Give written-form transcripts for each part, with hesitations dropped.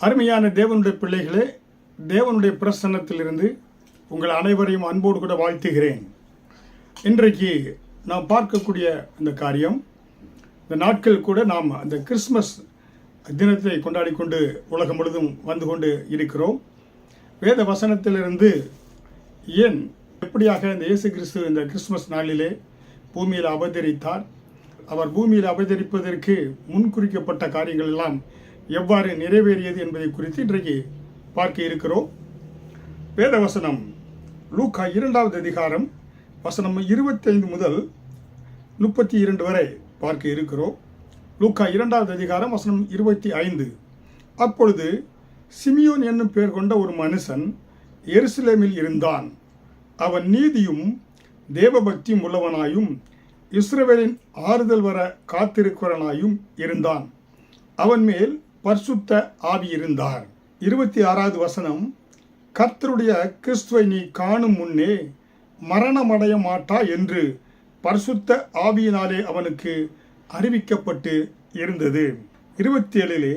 அருமையான தேவனுடைய பிள்ளைகளே, தேவனுடைய பிரசன்னத்திலிருந்து உங்கள் அனைவரையும் அன்போடு கூட வாழ்த்துகிறேன். இன்றைக்கு நாம் பார்க்கக்கூடிய இந்த காரியம், இந்த நாட்கள் கூட நாம் அந்த கிறிஸ்மஸ் தினத்தை கொண்டாடி கொண்டு உலகம் முழுதும் வந்து கொண்டு இருக்கிறோம். வேத வசனத்திலிருந்து ஏன் எப்படியாக இந்த இயேசு கிறிஸ்து இந்த கிறிஸ்மஸ் நாளிலே பூமியில் அவதரித்தார், அவர் பூமியில் அவதரிப்பதற்கு முன்குறிக்கப்பட்ட காரியங்கள் எல்லாம் எவ்வாறு நிறைவேறியது என்பதை குறித்து இன்றைக்கு பார்க்க இருக்கிறோம். வேதவசனம் லூக்கா 2வது அதிகாரம் வசனம் 25 முதல் 32 வரை பார்க்க இருக்கிறோம். லூக்கா 2வது அதிகாரம் வசனம் 25. அப்பொழுது சிமியோன் என்னும் பெயர் கொண்ட ஒரு மனுஷன் எருசலேமில் இருந்தான். அவன் நீதியும் தேவபக்தியும் உள்ளவனாயும் இஸ்ரவேலின் ஆறுதல் வர காத்திருக்கிறவனாயும் இருந்தான். அவன் மேல் பரிசுத்த ஆவி இருந்தார். 26வது வசனம், கர்த்தருடைய கிறிஸ்துவை நீ காணும் முன்னே மரணமடைய மாட்டா என்று பரிசுத்த ஆவியினாலே அவனுக்கு அறிவிக்கப்பட்டு இருந்தது. 27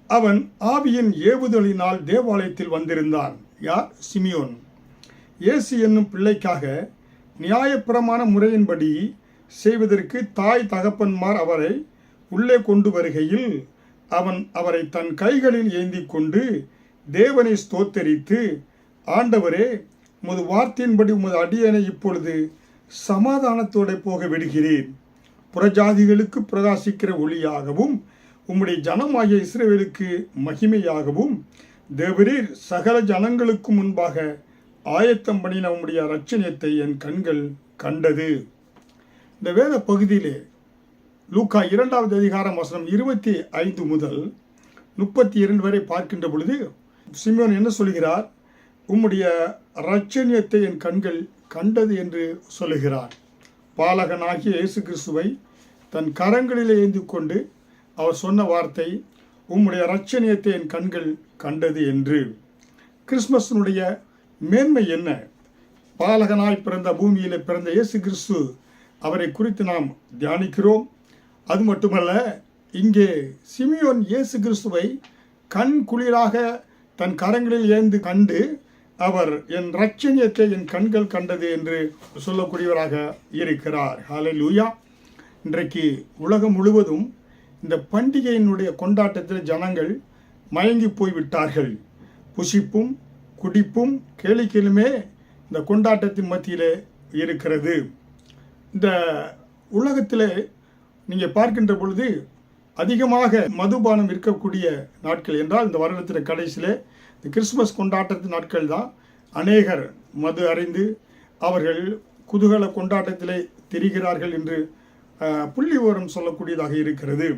அவன் ஆவியின் ஏவுதலினால் தேவாலயத்தில் வந்திருந்தான். யார்? சிமியோன். இயேசு என்னும் பிள்ளைக்காக நியாயப்பிரமாண முறையின்படி செய்வதற்கு தாய் தகப்பன்மார் அவரை உள்ளே கொண்டு வருகையில் அவன் அவரை தன் கைகளில் ஏந்தி கொண்டு தேவனை ஸ்தோத்தரித்து, ஆண்டவரே, உமது வார்த்தையின்படி உமது அடியனை இப்பொழுது சமாதானத்தோடு போக விடுகிறேன். புறஜாதிகளுக்கு பிரகாசிக்கிற ஒளியாகவும் உம்முடைய ஜனமாகிய இஸ்ரவேலுக்கு மகிமையாகவும் தேவரீர் சகல ஜனங்களுக்கு முன்பாக ஆயத்தம் பண்ணின உம்முடைய இரட்சணியத்தை என் கண்கள் கண்டது. இந்த வேத பகுதியிலே லூக்கா 2வது அதிகாரம் வசனம் 25 முதல் 32 வரை பார்க்கின்ற பொழுது சிமியோன் என்ன சொல்கிறார்? உம்முடைய இரட்சணியத்தை என் கண்கள் கண்டது என்று சொல்லுகிறார். பாலகனாகிய இயேசு கிறிஸ்துவை தன் கரங்களிலே ஏந்தி கொண்டு அவர் சொன்ன வார்த்தை, உம்முடைய இரட்சணியத்தை என் கண்கள் கண்டது என்று. கிறிஸ்மஸினுடைய மேன்மை என்ன? பாலகனாய் பிறந்த பூமியில் பிறந்த இயேசு கிறிஸ்து, அவரை குறித்து நாம் தியானிக்கிறோம். அது மட்டுமல்ல, இங்கே சிமியோன் இயேசு கிறிஸ்துவை கண் குளிராக தன் கரங்களில் ஏந்து கண்டு அவர் என் இரட்சணியத்தை என் கண்கள் கண்டது என்று சொல்லக்கூடியவராக இருக்கிறார். ஹல்லேலூயா. இன்றைக்கு உலகம் முழுவதும் இந்த பண்டிகையினுடைய கொண்டாட்டத்தில் ஜனங்கள் மயங்கி போய்விட்டார்கள். புசிப்பும் குடிப்பும் கேளிக்கையிலுமே இந்த கொண்டாட்டத்தின் மத்தியிலே இருக்கிறது. இந்த உலகத்தில் நீங்கள் பார்க்கின்ற பொழுது அதிகமாக மதுபானம் இருக்கக்கூடிய நாட்கள் என்றால் இந்த வருடத்தின் கடைசியில் இந்த கிறிஸ்மஸ் கொண்டாட்டத்தின் நாட்கள் தான். அநேகர் மது அறிந்து அவர்கள் குதூகல கொண்டாட்டத்திலே திரிகிறார்கள் என்று புள்ளி விவரம் சொல்லக்கூடியதாக இருக்கிறது.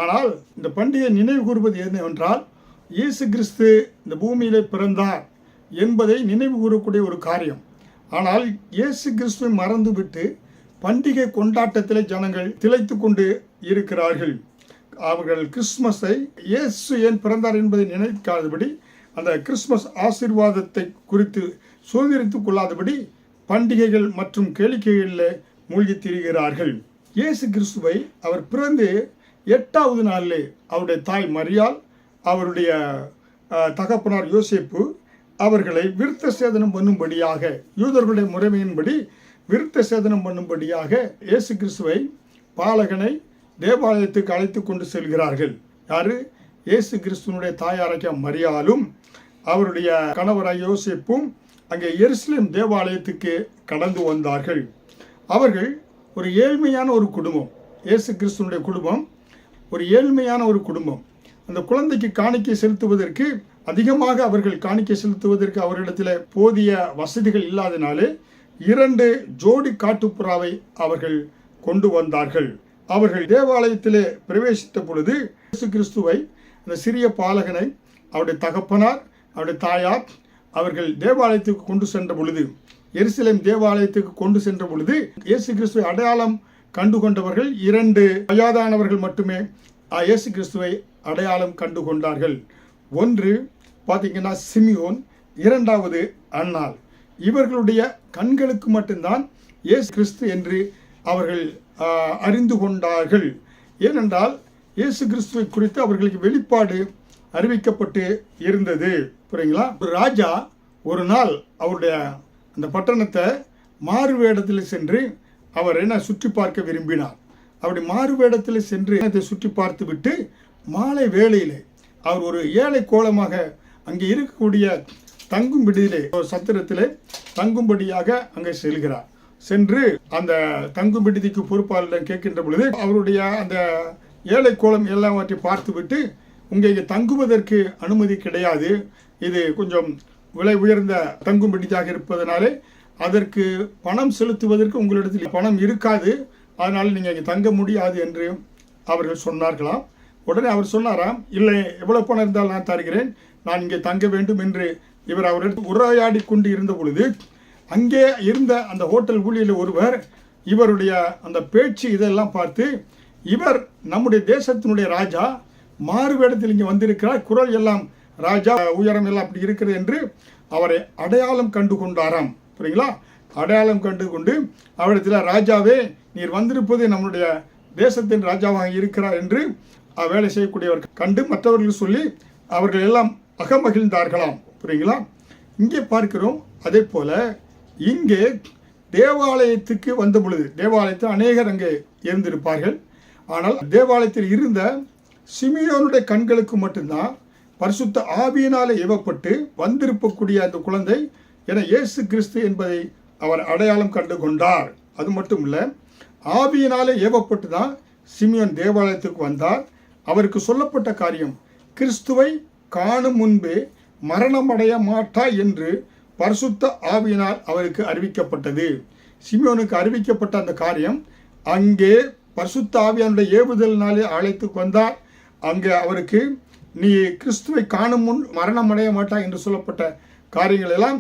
ஆனால் இந்த பண்டிகை நினைவு கூறுவது என்னவென்றால், இயேசு கிறிஸ்து இந்த பூமியிலே பிறந்தார் என்பதை நினைவு கூறக்கூடிய ஒரு காரியம். ஆனால் இயேசு கிறிஸ்துவை மறந்துவிட்டு பண்டிகை கொண்டாட்டத்தில் ஜனங்கள் திளைத்து கொண்டு இருக்கிறார்கள். அவர்கள் கிறிஸ்மஸை இயேசு ஏன் பிறந்தார் என்பதை நினைக்காதபடி, அந்த கிறிஸ்மஸ் ஆசீர்வாதத்தை குறித்து சுதந்திரித்துக் கொள்ளாதபடி பண்டிகைகள் மற்றும் கேளிக்கைகளில் மூழ்கி திரிகிறார்கள். இயேசு கிறிஸ்துவை அவர் பிறந்து 8வது நாளிலே அவருடைய தாய் மரியாள், அவருடைய தகப்பனார் யோசேப்பு அவர்களை விருத்த சேதனம் பண்ணும்படியாக, யூதர்களுடைய முறைமையின்படி விருத்த சேதனம் பண்ணும்படியாக இயேசு கிறிஸ்துவை பாலகனை தேவாலயத்துக்கு அழைத்து கொண்டு செல்கிறார்கள். யாரு? இயேசு கிறிஸ்துவனுடைய தாயாராகிய மரியாளும் அவருடைய கணவராக யோசேப்பும் அங்கே எருசலேம் தேவாலயத்துக்கு கடந்து வந்தார்கள். அவர்கள் ஒரு ஏழ்மையான ஒரு குடும்பம். இயேசு கிறிஸ்துவனுடைய குடும்பம் ஒரு ஏழ்மையான ஒரு குடும்பம். அந்த குழந்தைக்கு காணிக்கை செலுத்துவதற்கு, அதிகமாக அவர்கள் காணிக்கை செலுத்துவதற்கு அவர்களிடத்தில் போதிய வசதிகள் இல்லாதனாலே 2 ஜோடி காட்டுப்புறாவை அவர்கள் கொண்டு வந்தார்கள். அவர்கள் தேவாலயத்திலே பிரவேசித்த பொழுது இயேசு கிறிஸ்துவை, அந்த சிறிய பாலகனை, அவருடைய தகப்பனார், அவருடைய தாயார் அவர்கள் தேவாலயத்துக்கு கொண்டு சென்ற பொழுது, எருசலேம் தேவாலயத்துக்கு கொண்டு சென்ற பொழுது இயேசு கிறிஸ்துவை அடையாளம் கண்டு கொண்டவர்கள் 2 வயதானவர்கள் மட்டுமே இயேசு கிறிஸ்துவை அடையாளம் கண்டு கொண்டார்கள். ஒன்று பார்த்தீங்கன்னா சிமியோன், 2வது அன்னாள். இவர்களுடைய கண்களுக்கு மட்டும்தான் இயேசு கிறிஸ்து என்று அவர்கள் அறிந்து கொண்டார்கள். ஏனென்றால் இயேசு கிறிஸ்துவை குறித்து அவர்களுக்கு வெளிப்பாடு அறிவிக்கப்பட்டு இருந்தது. புரியுங்களா? ஒரு ராஜா ஒரு நாள் அவருடைய அந்த பட்டணத்தை மாறு வேடத்தில் சென்று அவர் சுற்றி பார்க்க விரும்பினார். அப்படி மாறு வேடத்தில் சென்று சுற்றி பார்த்து விட்டு மாலை வேளையிலே அவர் ஒரு ஏழை கோலமாக அங்கே இருக்கக்கூடிய தங்கும் விடுதியிலே ஒரு சத்திரத்திலே தங்கும்படியாக அங்கே செல்கிறார். சென்று அந்த தங்கும் விடுதிக்கு பொறுப்பாளரிடம் கேட்கின்ற பொழுது அவருடைய அந்த ஏழை கோலம் எல்லாவற்றையும் பார்த்து விட்டு இங்கே தங்குவதற்கு அனுமதி கிடையாது, இது கொஞ்சம் விலை உயர்ந்த தங்கும் விடுதியாக இருப்பதனாலே அதற்கு பணம் செலுத்துவதற்கு உங்களிடத்தில் பணம் இருக்காது, அதனால் நீங்கள் இங்கே தங்க முடியாது என்று அவர்கள் சொன்னார்களாம். உடனே அவர் சொன்னாராம், இல்லை எவ்வளோ பணம் இருந்தால் நான் தருகிறேன், நான் இங்கே தங்க வேண்டும் என்று இவர் அவரிடம் உரையாடி கொண்டு இருந்த பொழுது அங்கே இருந்த அந்த ஹோட்டல் ஊழியர் ஒருவர் இவருடைய அந்த பேச்சு இதெல்லாம் பார்த்து, இவர் நம்முடைய தேசத்தினுடைய ராஜா மாறு வேடத்தில் இங்கே வந்திருக்கிறார், குரல் எல்லாம் ராஜா உயரம் எல்லாம் அப்படி இருக்கிறது என்று அவரை அடையாளம் கண்டு கொண்டாராம். புரியுங்களா? அடையாளம் கண்டு கொண்டு அவரிடத்தில், ராஜாவே நீர் வந்திருப்பது நம்முடைய தேசத்தின் ராஜாவாக இருக்கிறார் என்று வேலை செய்யக்கூடியவர் கண்டு மற்றவர்கள் சொல்லி அவர்கள் எல்லாம் அகமகிழ்ந்தார்களாம். புரியுங்களா? இங்கே பார்க்கிறோம். அதே போல இங்கே தேவாலயத்துக்கு வந்த பொழுது, தேவாலயத்தில் அநேகர் அங்கே இருந்திருப்பார்கள், ஆனால் தேவாலயத்தில் இருந்த சிமியோனுடைய கண்களுக்கு மட்டும்தான் பரிசுத்த ஆவியினாலே ஏவப்பட்டு வந்திருக்கக்கூடிய அந்த குழந்தை என இயேசு கிறிஸ்து என்பதை அவர் அடையாளம் கண்டு கொண்டார். அது மட்டும் இல்லை, ஆவியினாலே ஏவப்பட்டு தான் சிமியோன் தேவாலயத்துக்கு வந்தார். அவருக்கு சொல்லப்பட்ட காரியம், கிறிஸ்துவை காணும் முன்பே மரணமடைய மாட்டாய் என்று பரிசுத்த ஆவியினால் அவருக்கு அறிவிக்கப்பட்டது. சிமியோனுக்கு அறிவிக்கப்பட்ட அந்த காரியம் அங்கே பரிசுத்த ஆவியானுடைய ஏவுதலினாலே அழைத்து வந்தார். அங்கே அவருக்கு, நீ கிறிஸ்துவை காணும் முன் மரணமடைய மாட்டாய் என்று சொல்லப்பட்ட காரியங்கள் எல்லாம்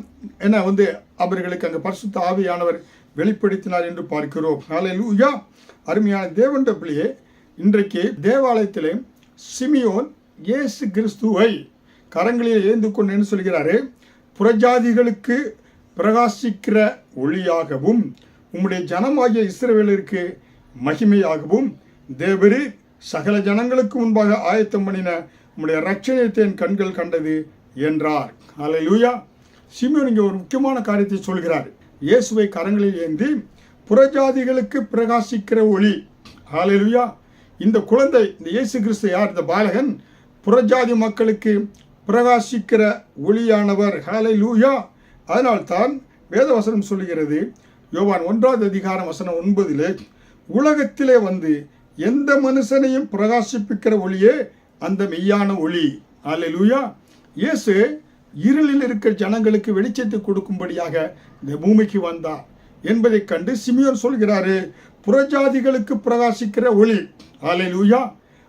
அவர்களுக்கு அங்கே பரிசுத்த ஆவியானவர் வெளிப்படுத்தினார் என்று பார்க்கிறோம். ஹல்லேலூயா! அருமையான தேவனுடைய பிள்ளையே, இன்றைக்கு தேவாலயத்திலே சிமியோன் இயேசு கிறிஸ்துவை கரங்களில் ஏந்து கொண்டு என்ன சொல்கிறாரு, புறஜாதிகளுக்கு பிரகாசிக்கிற ஒளியாகவும் உம்முடைய ஜனமாகிய இஸ்ரவேலருக்கு மகிமையாகவும் தேவரீர் சகல ஜனங்களுக்கு முன்பாக ஆயத்தம் பண்ணின உம்முடைய இரட்சணியத்தை என் கண்கள் கண்டது என்றார். ஹல்லேலூயா! சிமியோன் இங்கே ஒரு முக்கியமான காரியத்தை சொல்கிறார். இயேசுவை கரங்களில் ஏந்தி புறஜாதிகளுக்கு பிரகாசிக்கிற ஒளி. ஹல்லேலூயா! இந்த குழந்தை, இந்த இயேசு கிறிஸ்து யார்? இந்த பாலகன் புறஜாதி மக்களுக்கு பிரகாசிக்கிற ஒளியானவர். ஹல்லேலூயா! அதனால்தான் வேதவசனம் சொல்லுகிறது, யோவான் 1 அதிகாரம் வசனம் 9, உலகத்திலே வந்து எந்த மனுஷனையும் பிரகாசிப்பிக்கிற ஒளியே அந்த மெய்யான ஒளி. ஹல்லேலூயா! இயேசு இருளில் இருக்கிற ஜனங்களுக்கு வெளிச்சத்தை கொடுக்கும்படியாக இந்த பூமிக்கு வந்தார் என்பதை கண்டு சிமியோன் சொல்கிறாரு, புறஜாதிகளுக்கு பிரகாசிக்கிற ஒளி. ஹல்லேலூயா!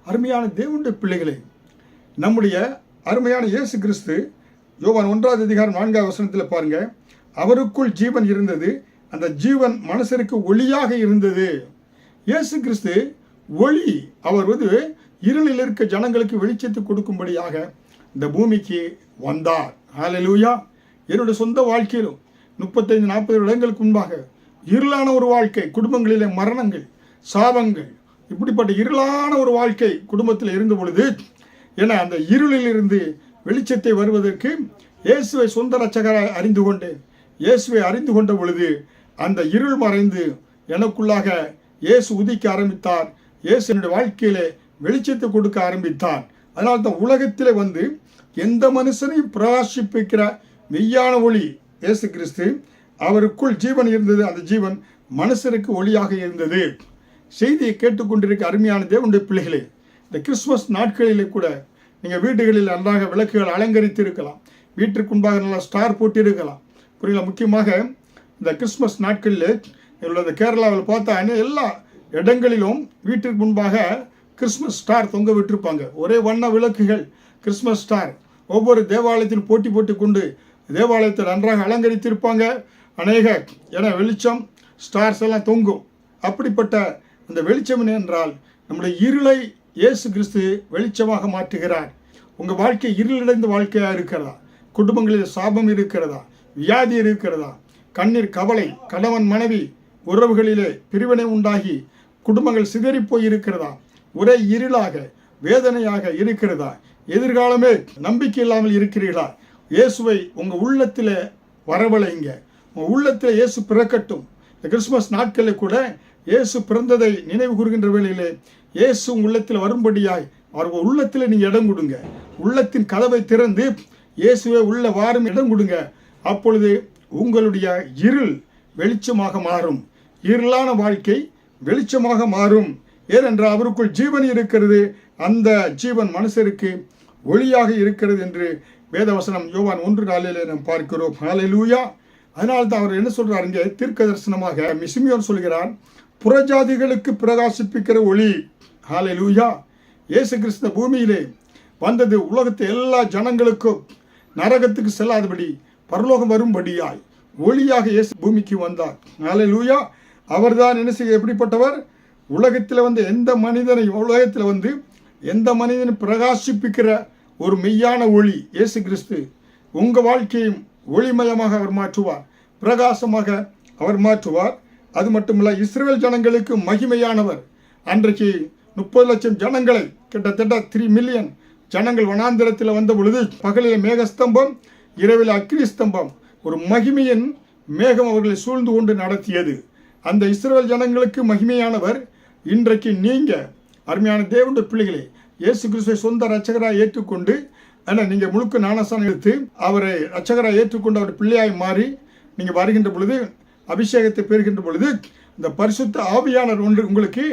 அருமையான தேவனுடைய பிள்ளைகளே, நம்முடைய அருமையான இயேசு கிறிஸ்து யோவான் 1 அதிகாரம் 4 வசனத்தில் பாருங்க, அவருக்குள் ஜீவன் இருந்தது, அந்த ஜீவன் மனுஷருக்கு ஒளியாக இருந்தது. இயேசு கிறிஸ்து ஒளி. அவர் இருளில் இருக்க ஜனங்களுக்கு வெளிச்சத்தை கொடுக்கும்படியாக இந்த பூமிக்கு வந்தார். ஹல்லேலூயா! என்னுடைய சொந்த வாழ்க்கையிலும் 35-40 வருடங்களுக்கு முன்பாக இருளான ஒரு வாழ்க்கை, குடும்பங்களிலே மரணங்கள், சாபங்கள், இப்படிப்பட்ட இருளான ஒரு வாழ்க்கை குடும்பத்தில் இருந்த பொழுது, அந்த இருளில் இருந்து வெளிச்சத்தை வருவதற்கு இயேசுவை சொந்த இரட்சகராய் அறிந்து கொண்டேன். இயேசுவை அறிந்து கொண்ட பொழுது அந்த இருள் மறைந்து எனக்குள்ளாக இயேசு உதிக்க ஆரம்பித்தார். இயேசு என்னுடைய வாழ்க்கையிலே வெளிச்சத்தை கொடுக்க ஆரம்பித்தார். அதனால் தான் உலகத்திலே வந்து எந்த மனுஷனையும் பிரகாசிப்பிக்கிற மெய்யான ஒளி இயேசு கிறிஸ்து. அவருக்குள் ஜீவன் இருந்தது, அந்த ஜீவன் மனுஷருக்கு ஒளியாக இருந்தது. செய்தியை கேட்டுக்கொண்டிருக்க அருமையான தேவனுடைய பிள்ளைகளே, இந்த கிறிஸ்துமஸ் நாட்களிலே கூட நீங்கள் வீடுகளில் நன்றாக விளக்குகள் அலங்கரித்து இருக்கலாம், வீட்டிற்கு முன்பாக நல்லா ஸ்டார் போட்டு இருக்கலாம். புரியல? முக்கியமாக இந்த கிறிஸ்துமஸ் நாட்களில் எங்களோட கேரளாவில் பார்த்தா எல்லா இடங்களிலும் வீட்டிற்கு முன்பாக கிறிஸ்துமஸ் ஸ்டார் தொங்க விட்டுருப்பாங்க. ஒரே வண்ண விளக்குகள், கிறிஸ்துமஸ் ஸ்டார் ஒவ்வொரு தேவாலயத்திலும் போட்டி போட்டு கொண்டு தேவாலயத்தை நன்றாக அலங்கரித்திருப்பாங்க. அநேக வெளிச்சம் ஸ்டார்ஸ் எல்லாம் தொங்கும். அப்படிப்பட்ட அந்த வெளிச்சம் என்றால் நம்முடைய இருளை இயேசு கிறிஸ்து வெளிச்சமாக மாற்றுகிறார். உங்கள் வாழ்க்கை இருளடைந்த வாழ்க்கையாக இருக்கிறதா? குடும்பங்களில் சாபம் இருக்கிறதா? வியாதி இருக்கிறதா? கண்ணீர், கவலை, கணவன் மனைவி உறவுகளிலே பிரிவினை உண்டாகி குடும்பங்கள் சிதறிப்போய் இருக்கிறதா? ஒரே இருளாக வேதனையாக இருக்கிறதா? எதிர்காலமே நம்பிக்கை இல்லாமல் இருக்கிறீர்களா? இயேசுவை உங்கள் உள்ளத்தில் வரவழைங்க. உங்கள் உள்ளத்தில் இயேசு பிறக்கட்டும். இந்த கிறிஸ்துமஸ் நாட்களில் கூட இயேசு பிறந்ததை நினைவு கூறுகின்ற வேளையிலே இயேசு உங்கள் உள்ளத்தில் வரும்படியாய் அவர்கள் உள்ளத்தில் நீங்கள் இடம் கொடுங்க. உள்ளத்தின் கதவை திறந்து இயேசுவை உள்ள வாரும் இடம் கொடுங்க. அப்பொழுது உங்களுடைய இருள் வெளிச்சமாக மாறும். இருளான வாழ்க்கை வெளிச்சமாக மாறும். ஏனென்றால் அவருக்குள் ஜீவன் இருக்கிறது. அந்த ஜீவன் மனுஷருக்கு ஒளியாக இருக்கிறது என்று வேதவசனம் யோவான் 1:4 நாம் பார்க்கிறோம். ஹல்லேலூயா. அதனால்தான் அவர் என்ன சொல்றார் இங்கே தீர்க்க தரிசனமாக சிமியோன் சொல்கிறார், புறஜாதிகளுக்கு பிரகாசிப்பிக்கிற ஒளி. ஹல்லேலூயா. இயேசு கிறிஸ்து பூமியிலே வந்தது உலகத்தை எல்லா ஜனங்களுக்கும் நரகத்துக்கு செல்லாதபடி பரலோகம் வரும்படியாய் ஒளியாக இயேசு பூமிக்கு வந்தார். ஹல்லேலூயா. அவர்தான் என்ன செய்ய எப்படிப்பட்டவர்? உலகத்தில் வந்து எந்த மனிதனை பிரகாசிப்பிக்கிற ஒரு மெய்யான ஒளி இயேசு கிறிஸ்து. உங்கள் வாழ்க்கையும் ஒளிமயமாக அவர் மாற்றுவார், பிரகாசமாக அவர் மாற்றுவார். அது மட்டுமல்ல, இஸ்ரவேல் ஜனங்களுக்கு மகிமையானவர். அன்றைக்கு 30 லட்சம் ஜனங்களை, கிட்டத்தட்ட 3 மில்லியன் ஜனங்கள் வனாந்திரத்தில் வந்த பொழுது பகலில் மேகஸ்தம்பம், இரவில் அக்கினி ஸ்தம்பம், ஒரு மகிமையின் மேகம் அவர்களை சூழ்ந்து கொண்டு நடத்தியது. அந்த இஸ்ரவேல் ஜனங்களுக்கு மகிமையானவர். இன்றைக்கு நீங்கள் அருமையான தேவனுடைய பிள்ளைகளை இயேசு கிறிஸ்துவை சொந்த இரட்சகராக ஏற்றுக்கொண்டு நீங்கள் முழுக்க ஞானஸ்நானம் எடுத்து அவரை இரட்சகராக ஏற்றுக்கொண்டு அவர் பிள்ளையாய் மாறி நீங்கள் வருகின்ற பொழுது, அபிஷேகத்தை பெறுகின்ற பொழுது, இந்த பரிசுத்த ஆவியானவர் ஒன்று உங்களுக்கு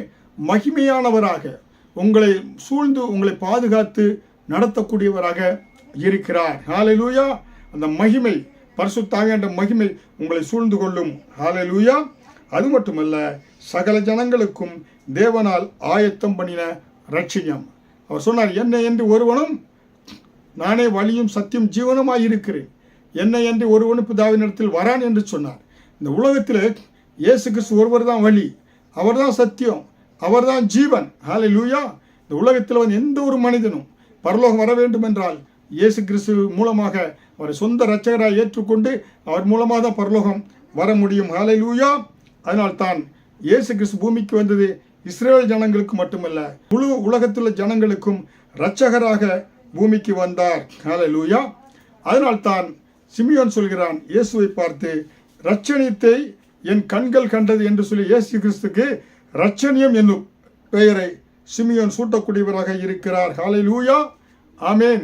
மகிமையானவராக உங்களை சூழ்ந்து உங்களை பாதுகாத்து நடத்தக்கூடியவராக இருக்கிறார். ஹல்லேலூயா. அந்த மகிமை, பரிசுத்த ஆவியான மகிமை உங்களை சூழ்ந்து கொள்ளும். ஹல்லேலூயா. அது மட்டுமல்ல, சகல ஜனங்களுக்கும் தேவனால் ஆயத்தம் பண்ணின ரட்சியம். அவர் சொன்னார், என்னை என்று ஒருவனும், நானே வழியும் சத்தியம் ஜீவனுமாய் இருக்கிறேன், என்னை என்று ஒருவனும் பிதாவினிடத்தில் வரான் என்று சொன்னார். இந்த உலகத்தில் இயேசு கிறிஸ்து ஒருவர் தான் வழி, அவர் தான் சத்தியம், அவர் தான் ஜீவன். ஹல்லேலூயா. இந்த உலகத்தில் வந்து எந்த ஒரு மனிதனும் பரலோகம் வர வேண்டும் என்றால் இயேசு கிறிஸ்து மூலமாக அவரை சொந்த இரட்சகராக ஏற்றுக்கொண்டு அவர் மூலமாக தான் பரலோகம் வர முடியும். ஹல்லேலூயா. அதனால்தான் இயேசு கிறிஸ்து பூமிக்கு வந்தது இஸ்ரேல் ஜனங்களுக்கு மட்டுமல்ல, முழு உலகத்தில் ஜனங்களுக்கும் இரட்சகராக பூமிக்கு வந்தார். ஹல்லேலூயா. அதனால்தான் சிமியோன் சொல்கிறான் இயேசுவை பார்த்து, இரட்சணியத்தை என் கண்கள் கண்டது என்று சொல்லி இயேசு கிறிஸ்துக்கு இரட்சணியம் என்னும் பெயரை சிமியோன் சூட்டக்கூடியவராக இருக்கிறார். ஹல்லேலூயா. ஆமேன்.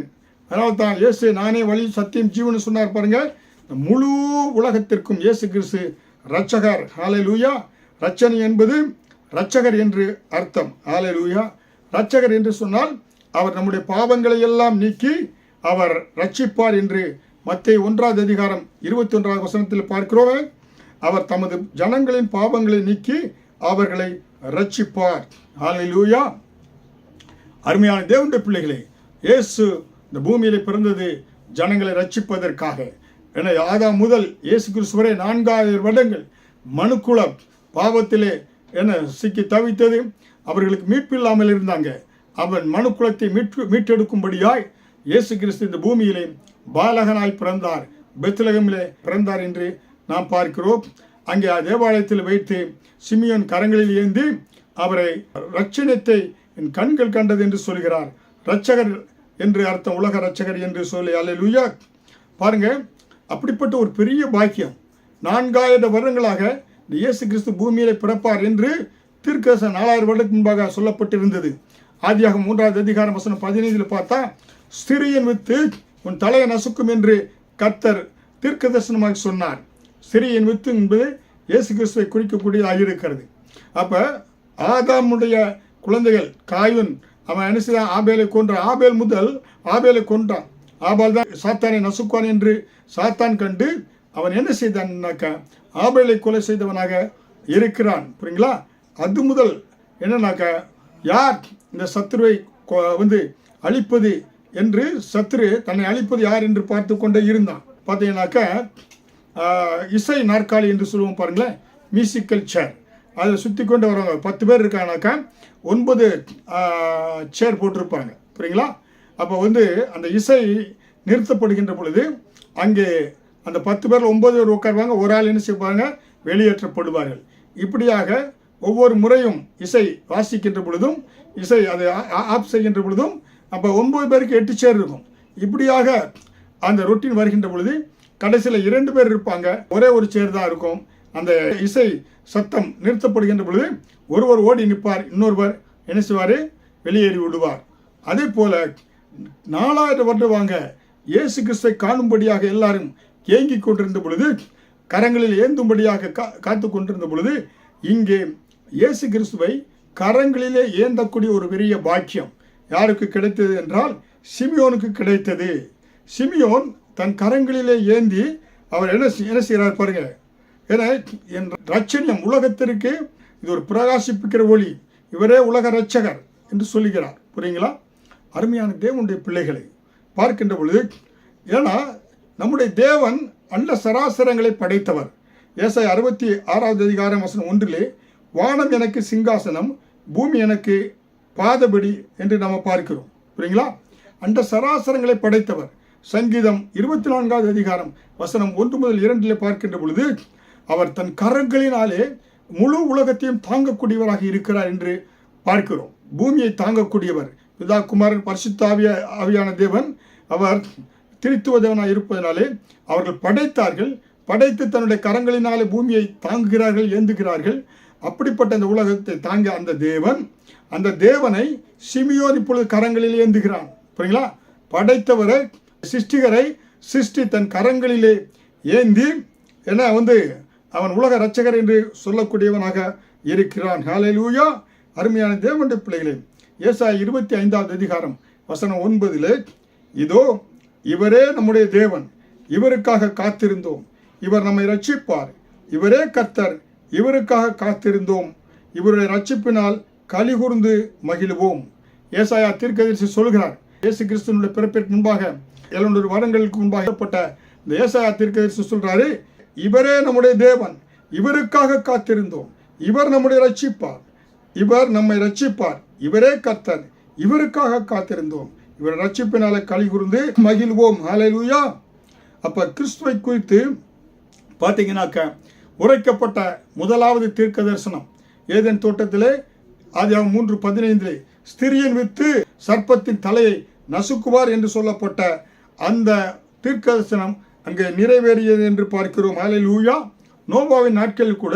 அதனால்தான் இயேசு நானே வழி சத்தியம் ஜீவன் சொன்னார் பாருங்க. முழு உலகத்திற்கும் இயேசு கிறிஸ்து இரட்சகர். ஹல்லேலூயா. இரட்சணி என்பது இரட்சகர் என்று அர்த்தம். ஹல்லேலூயா. இரட்சகர் என்று சொன்னால் அவர் நம்முடைய பாவங்களை எல்லாம் நீக்கி அவர் ரட்சிப்பார் என்று மத்தேயு 1:21 பார்க்கிறோம். அவர் தமது ஜனங்களின் பாவங்களை நீக்கி அவர்களை ரட்சிப்பார். ஹல்லேலூயா. அருமையான தேவனுடைய பிள்ளைகளே, இயேசு இந்த பூமியில் பிறந்தது ஜனங்களை ரட்சிப்பதற்காக. என ஆதாம் முதல் இயேசு கிறிஸ்து வரை 4000 வருடங்கள் மனுக்குலம் பாவத்திலே சிக்கி தவித்தது. அவர்களுக்கு மீட்பு இல்லாமல் இருந்தாங்க. அவன் மனுக்குலத்தை மீட்டெடுக்கும்படியாய் இயேசு கிறிஸ்து இந்த பூமியிலே பாலகனாய் பிறந்தார், பெத்லகேமிலே பிறந்தார் என்று நாம் பார்க்கிறோம். அங்கே தேவாலயத்தில் வைத்து சிமியோன் கரங்களில் ஏந்தி அவரை இரட்சணியத்தை என் கண்கள் கண்டது என்று சொல்கிறார். இரட்சகர் என்று அர்த்தம், உலக இரட்சகர் என்று சொல்லி. அல்லேலூயா. பாருங்க, அப்படிப்பட்ட ஒரு பெரிய பாக்கியம். 4000 வருடங்களாக இயேசு கிறிஸ்து பூமியிலே பிறப்பார் என்று தீர்க்கதரிசனம் 4000 வருடத்துக்கு முன்பாக சொல்லப்பட்டிருந்தது. ஆதியாகமம் 3:15 பார்த்தா, ஸ்திரியின் வித்து உன் தலையை நசுக்கும் என்று கர்த்தர் தீர்க்கதரிசனமாக சொன்னார். ஸ்திரியின் வித்து என்பது இயேசு கிறிஸ்துவை குறிக்கக்கூடியதாக இருக்கிறது. அப்போ ஆதாமுடைய குழந்தைகள் காயுன், அவன் என்ன செய்தான்? ஆபேலை கொன்றான். ஆபேலை கொன்றான். ஆபால் தான் சாத்தானை நசுக்குவான் என்று சாத்தான் கண்டு அவன் என்ன செய்தான்னாக்கா ஆபேலை கொலை செய்தவனாக இருக்கிறான். புரியுங்களா? அது முதல் என்னன்னாக்கா, யார் இந்த சத்துருவை அழிப்பது என்று சத்துரு தன்னை அழிப்பது யார் என்று பார்த்து கொண்டே இருந்தான். பார்த்தீங்கன்னாக்கா இசை நாற்காலி என்று சொல்லுவோம் பாருங்களேன், மியூசிக்கல் சேர். அதை சுற்றி கொண்டு வருவாங்க. 10 பேர் இருக்காங்கனாக்கா 9 சேர் போட்டிருப்பாங்க. புரியுங்களா? அப்போ அந்த இசை நிறுத்தப்படுகின்ற பொழுது அங்கே அந்த 10 பேரில் 9 பேர் உட்காருவாங்க. ஒரு ஆள் என்ன செய்வாங்க? வெளியேற்றப்படுவார்கள். இப்படியாக ஒவ்வொரு முறையும் இசை வாசிக்கின்ற பொழுதும், இசை அதை ஆஃப் செய்கின்ற பொழுதும் அப்போ 9 பேருக்கு 8 சேர் இருக்கும். இப்படியாக அந்த ரொட்டீன் வருகின்ற பொழுது கடைசியில் 2 பேர் இருப்பாங்க, ஒரே ஒரு சேர் தான் இருக்கும். அந்த இசை சத்தம் நிறுத்தப்படுகின்ற பொழுது ஒருவர் ஓடி நிற்பார், இன்னொருவர் என்ன செய்வார், வெளியேறி விடுவார். அதே போல 4000 வருடமாக இயேசு கிறிஸ்துவை காணும்படியாக எல்லாரும் ஏங்கி கொண்டிருந்த பொழுது, கரங்களில் ஏந்தும்படியாக காத்து கொண்டிருந்த பொழுது, இங்கே இயேசு கிறிஸ்துவை கரங்களிலே ஏந்தக்கூடிய ஒரு பெரிய பாக்கியம் யாருக்கு கிடைத்தது என்றால் சிமியோனுக்கு கிடைத்தது. சிமியோன் தன் கரங்களிலே ஏந்தி அவர் என்ன செய்கிறார் பாருங்க. ஏன்னா என் ரட்சணியம் உலகத்திற்கு இது ஒரு பிரகாசிப்பிக்கிற ஒளி, இவரே உலக ரட்சகர் என்று சொல்லுகிறார். புரியுங்களா? அருமையான தேவனுடைய பிள்ளைகளை பார்க்கின்ற பொழுது, ஏன்னா நம்முடைய தேவன் அண்ட சராசரங்களை படைத்தவர். ஏசாயா 66வது அதிகாரம் வசனம் 1 வானம் எனக்கு சிங்காசனம், பூமி எனக்கு பாதபடி என்று நாம் பார்க்கிறோம். புரியுங்களா? அண்ட சராசரங்களை படைத்தவர். சங்கீதம் 24வது அதிகாரம் வசனம் 1 முதல் 2 பார்க்கின்ற பொழுது, அவர் தன் கரங்களினாலே முழு உலகத்தையும் தாங்கக்கூடியவராக இருக்கிறார் என்று பார்க்கிறோம். பூமியை தாங்கக்கூடியவர் பிதா குமாரன் பரிசுத்த ஆவியான தேவன். அவர் திரித்துவ தேவனாக இருப்பதனாலே அவர்கள் படைத்தார்கள், படைத்து தன்னுடைய கரங்களினாலே பூமியை தாங்குகிறார்கள், ஏந்துகிறார்கள். அப்படிப்பட்ட அந்த உலகத்தை தாங்க அந்த தேவனை சிமியோன் இப்பொழுது கரங்களில் ஏந்துகிறான். புரியுங்களா? படைத்தவரை சிருஷ்டிகரை சிருஷ்டி தன் கரங்களிலே ஏந்தி என்ன அவன் உலக ரட்சகர் என்று சொல்லக்கூடியவனாக இருக்கிறான். ஹல்லேலூயா! அருமையான தேவனுடைய பிள்ளைகளே, ஏசாயா 25வது அதிகாரம் வசனம் 9 இதோ இவரே நம்முடைய தேவன், இவருக்காக காத்திருந்தோம், இவர் நம்மை ரட்சிப்பார், இவரே கர்த்தர், இவருக்காக காத்திருந்தோம், இவருடைய ரட்சிப்பினால் கலிகூர்ந்து மகிழ்வோம். ஏசாயா தீர்க்கதரிசி சொல்கிறார். இயேசு கிறிஸ்துவினுடைய பிறப்பிற்கு முன்பாக 700 வருடங்களுக்கு முன்பாக ஏற்பட்ட இந்த ஏசாயா தீர்க்கதரிசி சொல்றாரு, இவரே நம்முடைய தேவன், இவருக்காக காத்திருந்தோம், இவர் நம்முடைய ரட்சிப்பார், இவர் நம்மை ரட்சிப்பார், இவரே கர்த்தர், இவருக்காக காத்திருந்தோம், இவர் ரட்சிப்பினால கலிகூர்ந்து மகிழ்வோம். ஹல்லேலூயா! அப்ப கிறிஸ்துவை குறித்து பார்த்தீங்கன்னாக்க உரைக்கப்பட்ட முதலாவது தீர்க்க தரிசனம் ஏதேன் தோட்டத்திலே ஆதியாகமம் 3:15 ஸ்திரியின் வித்து சர்ப்பத்தின் தலையை நசுக்குவார் என்று சொல்லப்பட்ட அந்த தீர்க்க தரிசனம் அங்கே நிறைவேறியது என்று பார்க்கிறோம். ஹல்லேலூயா! நோவாவின் நாட்களில் கூட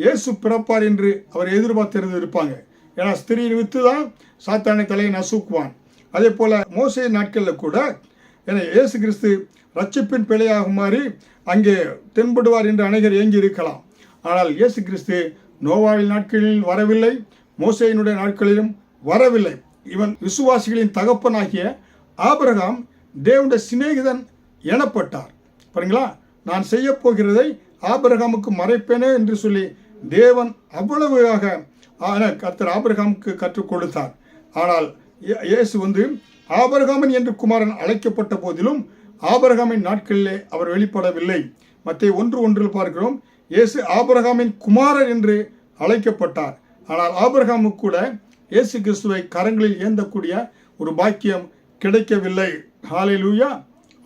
இயேசு பிறப்பார் என்று அவர் எதிர்பார்த்திருந்து இருப்பாங்க. ஏன்னா ஸ்திரியின் வித்து தான் சாத்தானை தலையை நசுக்குவான். அதே போல மோசே நாட்களில் கூட ஏன்னா இயேசு கிறிஸ்து ரட்சிப்பின் பிழையாக மாறி அங்கே தென்படுவார் என்று அநேகர் ஏங்கி இருக்கலாம். ஆனால் இயேசு கிறிஸ்து நோவாவின் நாட்களில் வரவில்லை, மோசேயினுடைய நாட்களிலும் வரவில்லை. இவன் விசுவாசிகளின் தகப்பனாகிய ஆபிரகாம் தேவனுடைய சிநேகிதன் எனப்பட்டார். பாருங்களா? நான் செய்ய போகிறதை ஆபிரகாமுக்கு மறைப்பேனே என்று சொல்லி தேவன் அவ்வளவாக கர்த்தர் ஆபிரகாமுக்கு கற்றுக் கொடுத்தார். ஆனால் இயேசு ஆபிரகாமன் என்று குமாரன் அழைக்கப்பட்ட போதிலும் ஆபிரகாமின் நாட்களிலே அவர் வெளிப்படவில்லை. மத்தேயு 1:1 பார்க்கிறோம், இயேசு ஆபிரகாமின் குமாரர் என்று அழைக்கப்பட்டார். ஆனால் ஆபிரகாமுக்கு கூட இயேசு கிறிஸ்துவை கரங்களில் ஏந்தக்கூடிய ஒரு பாக்கியம் கிடைக்கவில்லை. ஹல்லேலூயா!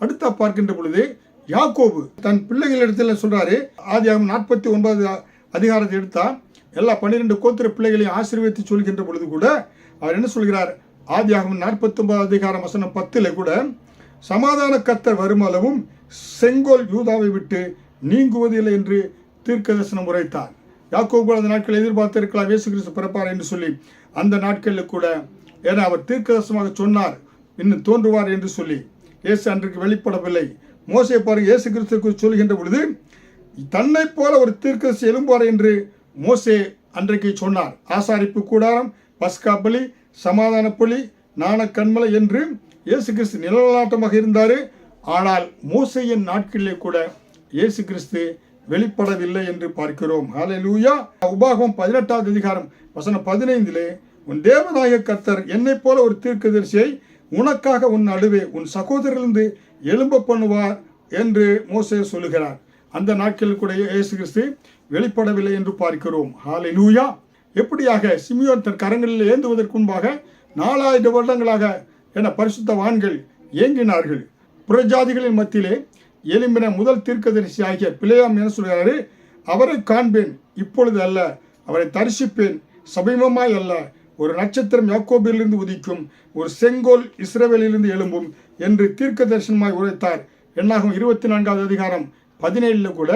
அடுத்த பார்க்கின்ற பொழுது யாக்கோபு தன் பிள்ளைகளிடத்தில் சொல்றாரு. ஆதியாகமம் 49வது அதிகாரத்தை எடுத்தா எல்லா 12 கோத்திர பிள்ளைகளையும் ஆசீர்வதித்து சொல்கின்ற பொழுது கூட அவர் என்ன சொல்கிறார்? ஆதியாகமம் 49வது அதிகாரம் வசனம் 10 கூட சமாதான கர்த்தர் வருமளவும் செங்கோல் யூதாவை விட்டு நீங்குவதில்லை என்று தீர்க்க தரிசனம் உரைத்தார். யாக்கோபு அந்த நாட்களை எதிர்பார்த்திருக்கலாம் இயேசு கிறிஸ்து பிறப்பார் என்று சொல்லி. அந்த நாட்களில் கூட ஏன்னா அவர் தீர்க்க தரிசனமாக சொன்னார் இன்னும் தோன்றுவார் என்று சொல்லி. இயேசு அன்றைக்கு வெளிப்படவில்லை. மோசே பாருங்க, இயேசு கிறிஸ்துவுக்கு சொல்கின்ற பொழுது தன்னை போல ஒரு தீர்க்கதரிசி எழும்புவார் என்று மோசே அன்றைக்கு சொன்னார். ஆசாரிப்பு கூடாரம், பஸ்கா பலி, சமாதான பலி, நாண கண்மலை என்று இயேசு கிறிஸ்து நிழலாட்டமாக இருந்தார். ஆனால் மோசேயின் நாட்களிலே கூட இயேசு கிறிஸ்து வெளிப்படவில்லை என்று பார்க்கிறோம். ஹல்லேலூயா! உபாகமம் 18வது அதிகாரம் வசனம் 15 உன் தேவனாகிய கர்த்தர் என்னை போல ஒரு தீர்க்கதரிசியை உனக்காக உன் நடுவே உன் சகோதரரிலிருந்து எழும்ப பண்ணுவார் என்று மோசே சொல்லுகிறார். அந்த நாட்களில் கூட இயேசு கிறிஸ்து வெளிப்படவில்லை என்று பார்க்கிறோம். ஹல்லேலூயா! எப்படியாக சிமியோன் தன் கரங்களில் ஏந்துவதற்கு முன்பாக 4000 வருடங்களாக என பரிசுத்தவான்கள் ஏங்கினார்கள். புறஜாதிகளின் மத்தியிலே எழும்பின முதல் தீர்க்கதரிசி ஆகிய பிலேயாம் என்ன சொல்கிறாரு? அவரை காண்பேன், இப்பொழுது அல்ல, அவரை தரிசிப்பேன், சமீபமாய் அல்ல, ஒரு நட்சத்திரம் யாக்கோபிலிருந்து உதிக்கும், ஒரு செங்கோல் இஸ்ரவேலிலிருந்து எழும்பும் என்று தீர்க்க தரிசனமாய் உரைத்தார். என்னாகும் 24வது அதிகாரம் 17 கூட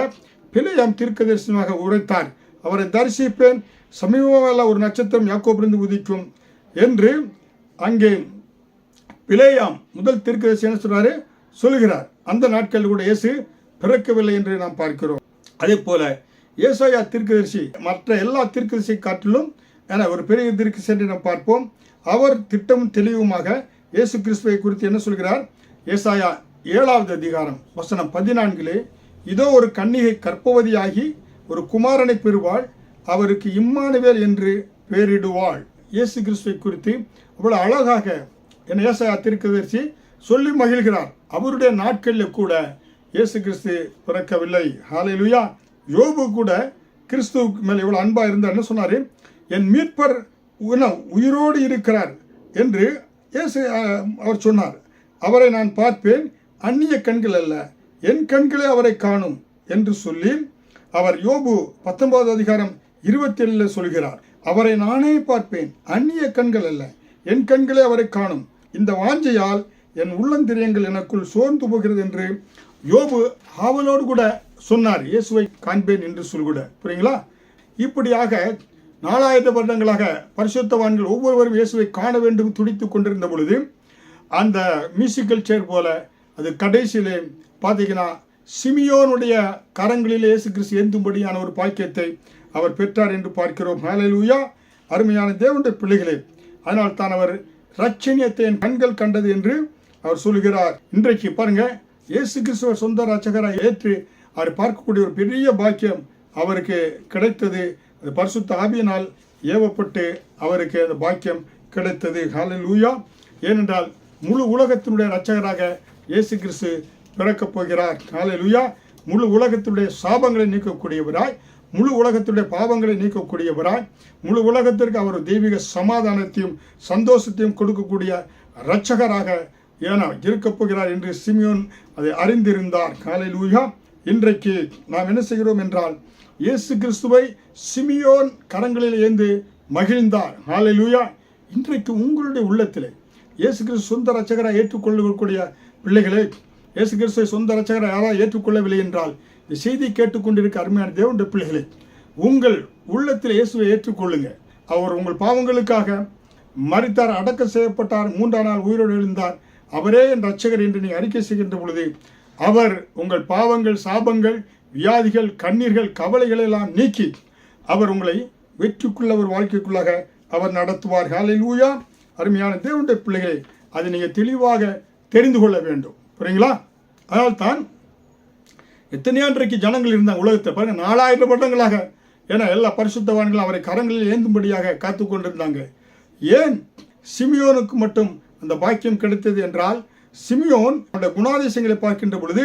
பிலேயாம் தீர்க்க தரிசனமாக உரைத்தார். அவரை தரிசிப்பேன், சமீபமாக ஒரு நட்சத்திரம் யாக்கோபிலிருந்து உதிக்கும் என்று அங்கே பிலேயாம் முதல் தீர்க்கதரிசி என்ன சொல்றாரு சொல்கிறார். அந்த நாட்களில் கூட இயேசு பிறக்கவில்லை என்று நாம் பார்க்கிறோம். அதே போல ஏசாயா தீர்க்கதரிசி மற்ற எல்லா தீர்க்கதரிசியை காட்டிலும் ஒரு பெரிய தீர்க்கதரிசி என்று நாம் பார்ப்போம். அவர் திட்டமும் தெளிவுமாக இயேசு கிறிஸ்துவை குறித்து என்ன சொல்கிறார்? ஏசாயா 7வது அதிகாரம் வசனம் 14, இதோ ஒரு கன்னிகை கர்ப்பவதியாகி ஒரு குமாரனை பெறுவாள், அவருக்கு இம்மானுவேல் என்று பெயரிடுவாள். இயேசு கிறிஸ்துவை குறித்து அவ்வளவு அழகாக ஏசாயா தீர்க்கதரிசி சொல்லி மகிழ்கிறார். அவருடைய நாட்களில் கூட இயேசு கிறிஸ்து பிறக்கவில்லை. ஹல்லேலூயா. யோபு கூட கிறிஸ்துவுக்கு மேல் எவ்வளவு அன்பா இருந்தார்னு சொன்னாரு. என் மீட்பர் உயிரோடு இருக்கிறார் என்று இயேசு அவர் சொன்னார். அவரை நான் பார்ப்பேன், அந்நிய கண்கள் அல்ல, என் கண்களே அவரை காணும் என்று சொல்லி அவர் யோபு 19வது அதிகாரம் 27 சொல்கிறார். அவரை நானே பார்ப்பேன், அந்நிய கண்கள் அல்ல, என் கண்களே அவரை காணும். இந்த வாஞ்சையால் என் உள்ளந்திரியங்கள் எனக்குள் சோர்ந்து போகிறது என்று யோபு ஆவலோடு கூட சொன்னார். இயேசுவை காண்பேன் என்று சொல்கூட. புரியுங்களா? இப்படியாக 4000 வருடங்களாக பரிசுத்தவான்கள் ஒவ்வொருவரும் இயேசுவை காண வேண்டும் துடித்துக் கொண்டிருந்த பொழுது அந்த மியூசிக்கல் சேர் போல அது கடைசியிலே பார்த்தீங்கன்னா சிமியோனுடைய கரங்களில் இயேசு கிறிஸ்து ஏந்தும்படியான ஒரு பாக்கியத்தை அவர் பெற்றார் என்று பார்க்கிறோம். ஹல்லேலூயா. அருமையான தேவனுடைய பிள்ளைகளே, அதனால் தான் அவர் இரட்சணியத்தை என் கண்கள் கண்டது என்று அவர் சொல்கிறார். இன்றைக்கு பாருங்க, இயேசு கிறிஸ்துவ சொந்த ரட்சகராக ஏற்று அவர் பார்க்கக்கூடிய ஒரு பெரிய பாக்கியம் அவருக்கு கிடைத்தது. அது பரிசுத்த ஆவியினால் ஏவப்பட்டு அவருக்கு அந்த பாக்கியம் கிடைத்தது. ஹல்லேலூயா. ஏனென்றால் முழு உலகத்தினுடைய ரட்சகராக இயேசு கிறிஸ்து பிறக்கப் போகிறார். ஹல்லேலூயா. முழு உலகத்தினுடைய சாபங்களை நீக்கக்கூடியவராய், முழு உலகத்துடைய பாவங்களை நீக்கக்கூடியவராய், முழு உலகத்திற்கு அவர் தெய்வீக சமாதானத்தையும் சந்தோஷத்தையும் கொடுக்கக்கூடிய இரட்சகராக இருக்கப் போகிறார் என்று சிமியோன் அதை அறிந்திருந்தார். ஹல்லேலூயா. இன்றைக்கு நாம் என்ன செய்கிறோம் என்றால், இயேசு கிறிஸ்துவை சிமியோன் கரங்களில் ஏந்து மகிழ்ந்தார். ஹல்லேலூயா. இன்றைக்கு உங்களுடைய உள்ளத்திலே இயேசு கிறிஸ்து சொந்த இரட்சகராக ஏற்றுக்கொள்ளக்கூடிய பிள்ளைகளே, இயேசு கிறிஸ்துவை சொந்த இரட்சகராக யாராவது ஏற்றுக்கொள்ளவில்லை என்றால் இந்த செய்தி கேட்டுக்கொண்டிருக்க அருமையான தேவனுடைய பிள்ளைகளே, உங்கள் உள்ளத்தில் இயேசுவை ஏற்றுக்கொள்ளுங்க. அவர் உங்கள் பாவங்களுக்காக மரித்தார், அடக்கம் செய்யப்பட்டார், 3ஆம் நாள் உயிரோடு எழுந்தார், அவரே என் இரட்சகர் என்று நீ அறிக்கை செய்கின்ற பொழுது அவர் உங்கள் பாவங்கள், சாபங்கள், வியாதிகள், கண்ணீர்கள், கவலைகளை எல்லாம் நீக்கி அவர் உங்களை வெற்றிக்குள்ள ஒரு வாழ்க்கைக்குள்ளாக அவர் நடத்துவார். ஹல்லேலூயா. அருமையான தேவனுடைய பிள்ளைகளை, அதை நீங்கள் தெளிவாக தெரிந்து கொள்ள வேண்டும். புரியுங்களா? அதனால் தான் எத்தனையோ இன்றைக்கு ஜனங்கள் இருந்தாங்க உலகத்தை பாருங்க, 4000 வருடங்களாக. ஏன்னா எல்லா பரிசுத்தவான்களும் அவரை கரங்களில் ஏந்தும்படியாக காத்து கொண்டிருந்தாங்க. ஏன் சிமியோனுக்கு மட்டும் அந்த பாக்கியம் கிடைத்தது என்றால், சிமியோன் அவருடைய குணாதிசயங்களை பார்க்கின்ற பொழுது